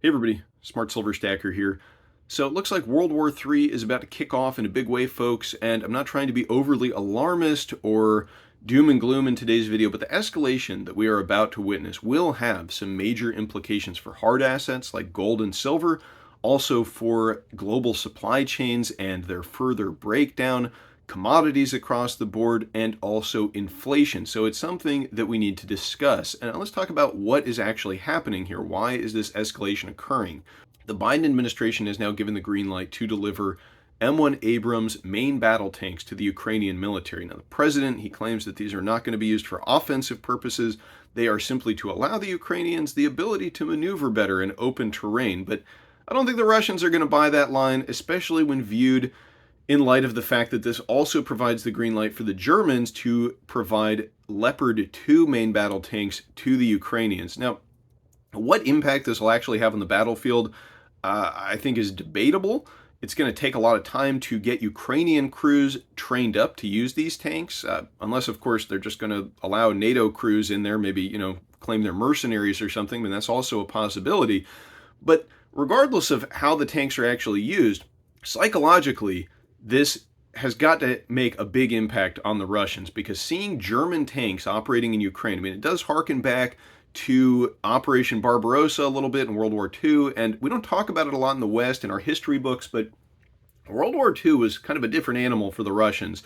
Hey everybody, Smart Silver Stacker here. So it looks like World War III is about to kick off in a big way, folks, and I'm not trying to be overly alarmist or doom and gloom in today's video, but the escalation that we are about to witness will have some major implications for hard assets like gold and silver, also for global supply chains and their further breakdown, commodities across the board, and also inflation. So it's something that we need to discuss. And let's talk about what is actually happening here. Why is this escalation occurring? The Biden administration has now given the green light to deliver M1 Abrams main battle tanks to the Ukrainian military. Now, the president, he claims that these are not going to be used for offensive purposes. They are simply to allow the Ukrainians the ability to maneuver better in open terrain. But I don't think the Russians are going to buy that line, especially when viewed in light of the fact that this also provides the green light for the Germans to provide Leopard 2 main battle tanks to the Ukrainians. Now, what impact this will actually have on the battlefield, I think is debatable. It's going to take a lot of time to get Ukrainian crews trained up to use these tanks, unless, of course, they're just going to allow NATO crews in there, maybe, claim they're mercenaries or something, and that's also a possibility. But regardless of how the tanks are actually used, psychologically, this has got to make a big impact on the Russians, because seeing German tanks operating in Ukraine, it does harken back to Operation Barbarossa a little bit in World War II, and we don't talk about it a lot in the West in our history books, but World War II was kind of a different animal for the Russians.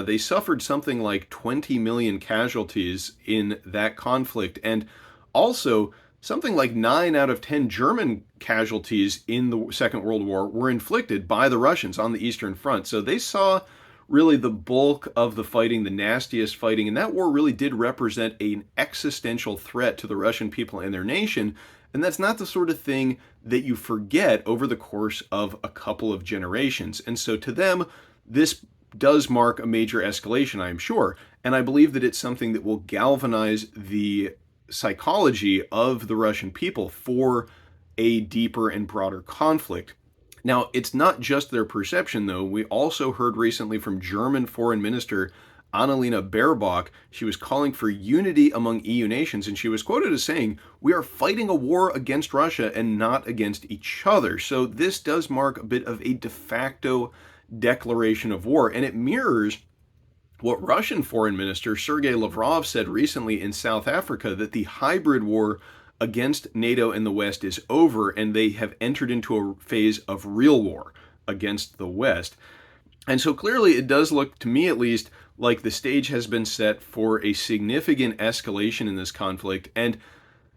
They suffered something like 20 million casualties in that conflict, and also something like 9 out of 10 German casualties in the Second World War were inflicted by the Russians on the Eastern Front. So they saw really the bulk of the fighting, the nastiest fighting, and that war really did represent an existential threat to the Russian people and their nation. And that's not the sort of thing that you forget over the course of a couple of generations. And so to them, this does mark a major escalation, I am sure. And I believe that it's something that will galvanize the psychology of the Russian people for a deeper and broader conflict. Now, it's not just their perception, though. We also heard recently from German Foreign Minister Annalena Baerbock. She was calling for unity among EU nations, and she was quoted as saying, "We are fighting a war against Russia and not against each other." So this does mark a bit of a de facto declaration of war, and it mirrors what Russian Foreign Minister Sergei Lavrov said recently in South Africa, that the hybrid war against NATO and the West is over, and they have entered into a phase of real war against the West. And so clearly it does look, to me at least, like the stage has been set for a significant escalation in this conflict, and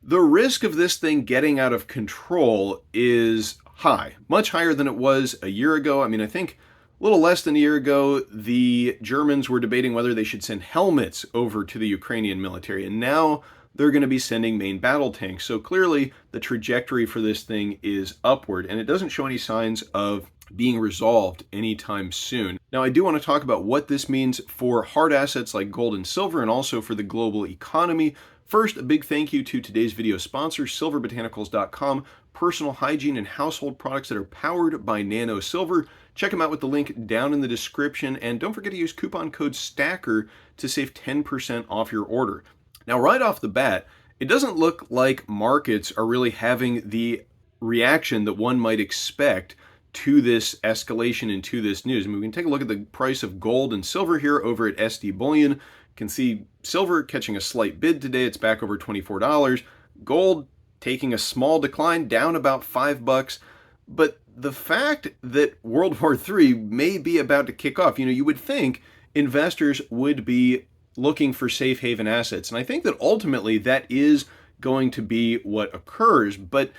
the risk of this thing getting out of control is high, much higher than it was a year ago. I think a little less than a year ago, the Germans were debating whether they should send helmets over to the Ukrainian military, and now they're going to be sending main battle tanks. So clearly, the trajectory for this thing is upward, and it doesn't show any signs of being resolved anytime soon. Now, I do want to talk about what this means for hard assets like gold and silver, and also for the global economy. First, a big thank you to today's video sponsor, silverbotanicals.com, personal hygiene and household products that are powered by nano silver. Check them out with the link down in the description, and don't forget to use coupon code STACKER to save 10% off your order. Now, right off the bat, it doesn't look like markets are really having the reaction that one might expect to this escalation and to this news. We can take a look at the price of gold and silver here over at SD Bullion. You can see silver catching a slight bid today. It's back over $24. Gold taking a small decline, down about $5. But the fact that World War III may be about to kick off, you would think investors would be looking for safe haven assets. And I think that ultimately that is going to be what occurs. But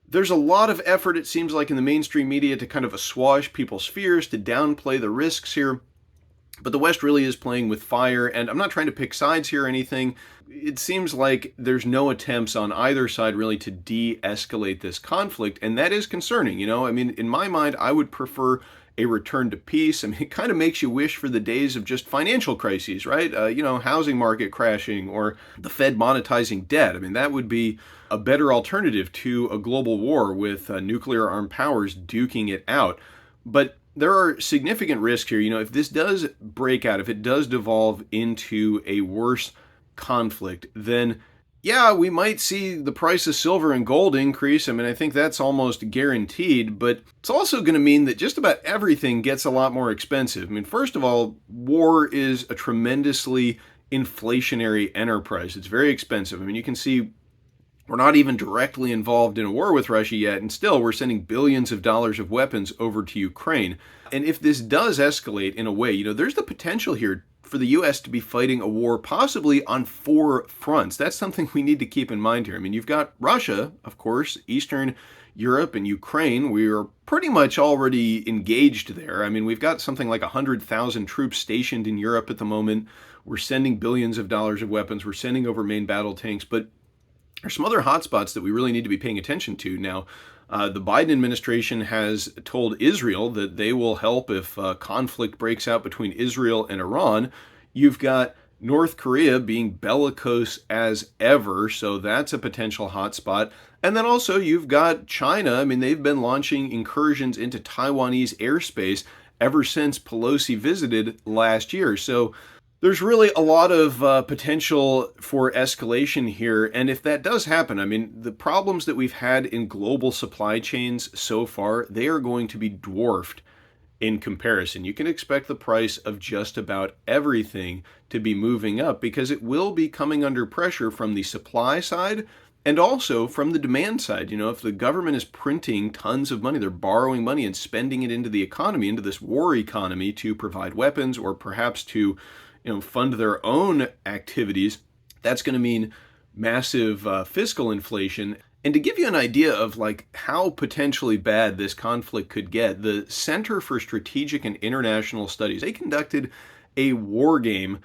there's a lot of effort, it seems like, in the mainstream media to kind of assuage people's fears, to downplay the risks here. But the West really is playing with fire, and I'm not trying to pick sides here or anything. It seems like there's no attempts on either side really to de-escalate this conflict, and that is concerning. In my mind, I would prefer a return to peace. It kind of makes you wish for the days of just financial crises, right? Housing market crashing, or the Fed monetizing debt. That would be a better alternative to a global war with nuclear armed powers duking it out. But there are significant risks here. If this does break out, if it does devolve into a worse conflict, then Yeah, we might see the price of silver and gold increase. I mean, I think that's almost guaranteed, but it's also going to mean that just about everything gets a lot more expensive. I mean, first of all, war is a tremendously inflationary enterprise. It's very expensive. I mean, you can see we're not even directly involved in a war with Russia yet, and still we're sending billions of dollars of weapons over to Ukraine. And if this does escalate in a way, there's the potential here for the US to be fighting a war possibly on four fronts. That's something we need to keep in mind here. I mean, you've got Russia, of course, Eastern Europe and Ukraine. We are pretty much already engaged there. I mean, we've got something like 100,000 troops stationed in Europe at the moment. We're sending billions of dollars of weapons. We're sending over main battle tanks, but there's some other hotspots that we really need to be paying attention to. Now, the Biden administration has told Israel that they will help if conflict breaks out between Israel and Iran. You've got North Korea being bellicose as ever, so that's a potential hotspot. And then also you've got China. I mean, they've been launching incursions into Taiwanese airspace ever since Pelosi visited last year. So there's really a lot of potential for escalation here. And if that does happen, I mean, the problems that we've had in global supply chains so far, they are going to be dwarfed in comparison. You can expect the price of just about everything to be moving up because it will be coming under pressure from the supply side and also from the demand side. If the government is printing tons of money, they're borrowing money and spending it into the economy, into this war economy to provide weapons or perhaps to fund their own activities, that's going to mean massive fiscal inflation. And to give you an idea of like how potentially bad this conflict could get, the Center for Strategic and International Studies, they conducted a war game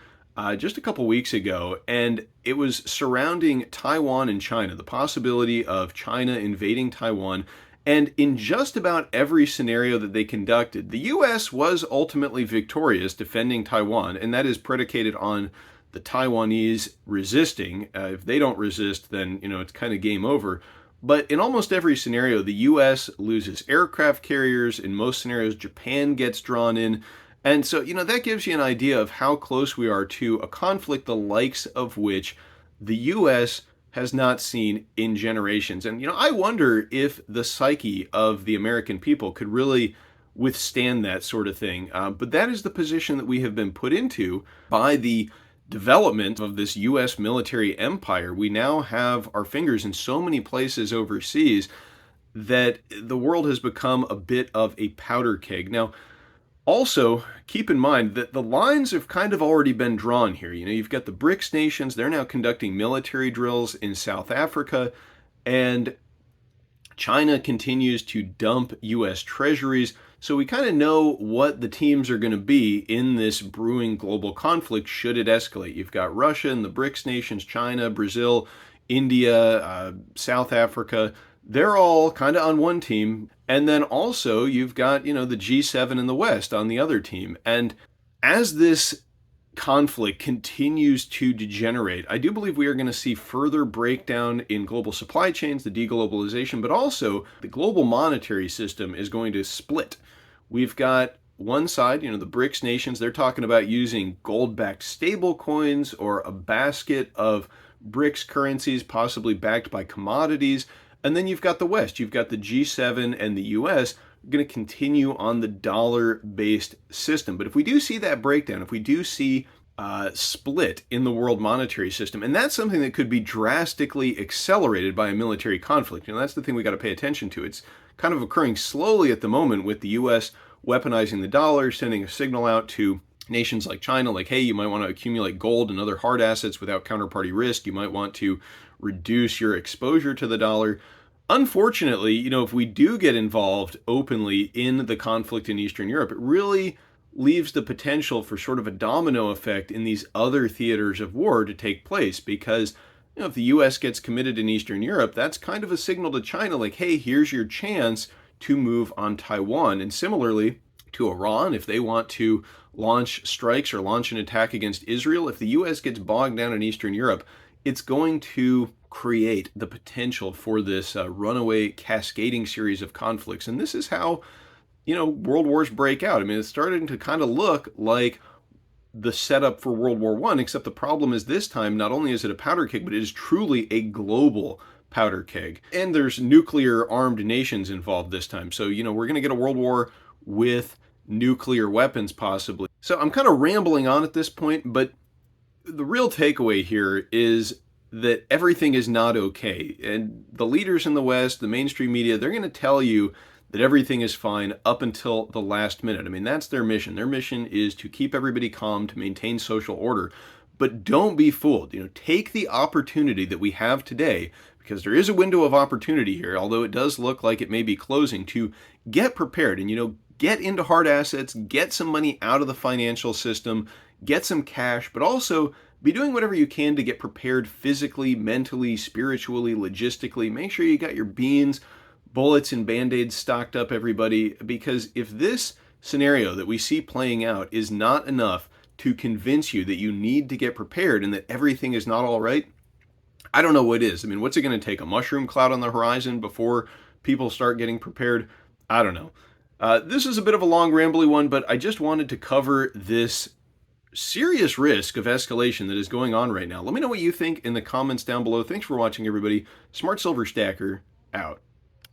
just a couple weeks ago, and it was surrounding Taiwan and China, the possibility of China invading Taiwan. And in just about every scenario that they conducted, the US was ultimately victorious defending Taiwan, and that is predicated on the Taiwanese resisting. If they don't resist, then, it's kind of game over. But in almost every scenario, the US loses aircraft carriers. In most scenarios, Japan gets drawn in. And so, that gives you an idea of how close we are to a conflict the likes of which the US has not seen in generations. And, I wonder if the psyche of the American people could really withstand that sort of thing. But that is the position that we have been put into by the development of this U.S. military empire. We now have our fingers in so many places overseas that the world has become a bit of a powder keg. Now, also, keep in mind that the lines have kind of already been drawn here. You've got the BRICS nations, they're now conducting military drills in South Africa, and China continues to dump U.S. treasuries. So we kind of know what the teams are going to be in this brewing global conflict should it escalate. You've got Russia and the BRICS nations, China, Brazil, India, South Africa. They're all kind of on one team. And then also you've got, the G7 in the West on the other team. And as this conflict continues to degenerate, I do believe we are going to see further breakdown in global supply chains, the deglobalization, but also the global monetary system is going to split. We've got one side, the BRICS nations, they're talking about using gold-backed stable coins or a basket of BRICS currencies, possibly backed by commodities. And then you've got the West, you've got the G7 and the US going to continue on the dollar-based system. But if we do see that breakdown, if we do see split in the world monetary system, and that's something that could be drastically accelerated by a military conflict. That's the thing we got to pay attention to. It's kind of occurring slowly at the moment with the US weaponizing the dollar, sending a signal out to nations like China, like, hey, you might want to accumulate gold and other hard assets without counterparty risk. You might want to reduce your exposure to the dollar. Unfortunately, if we do get involved openly in the conflict in Eastern Europe, it really leaves the potential for sort of a domino effect in these other theaters of war to take place because, if the US gets committed in Eastern Europe, that's kind of a signal to China like, hey, here's your chance to move on Taiwan. And similarly to Iran, if they want to launch strikes or launch an attack against Israel, if the US gets bogged down in Eastern Europe, it's going to create the potential for this runaway cascading series of conflicts. And this is how, world wars break out. I mean, it's starting to kind of look like the setup for World War I, except the problem is this time, not only is it a powder keg, but it is truly a global powder keg. And there's nuclear armed nations involved this time. So, we're going to get a world war with nuclear weapons possibly. So I'm kind of rambling on at this point, but the real takeaway here is that everything is not okay. And the leaders in the West, the mainstream media, they're going to tell you that everything is fine up until the last minute. I mean, that's their mission. Their mission is to keep everybody calm, to maintain social order. But don't be fooled. Take the opportunity that we have today, because there is a window of opportunity here, although it does look like it may be closing, to get prepared and, get into hard assets, get some money out of the financial system, get some cash, but also be doing whatever you can to get prepared physically, mentally, spiritually, logistically. Make sure you got your beans, bullets, and band-aids stocked up, everybody, because if this scenario that we see playing out is not enough to convince you that you need to get prepared and that everything is not all right, I don't know what is. I mean, what's it going to take? A mushroom cloud on the horizon before people start getting prepared? I don't know. This is a bit of a long, rambly one, but I just wanted to cover this serious risk of escalation that is going on right now. Let me know what you think in the comments down below. Thanks for watching, everybody. Smart Silver Stacker, out.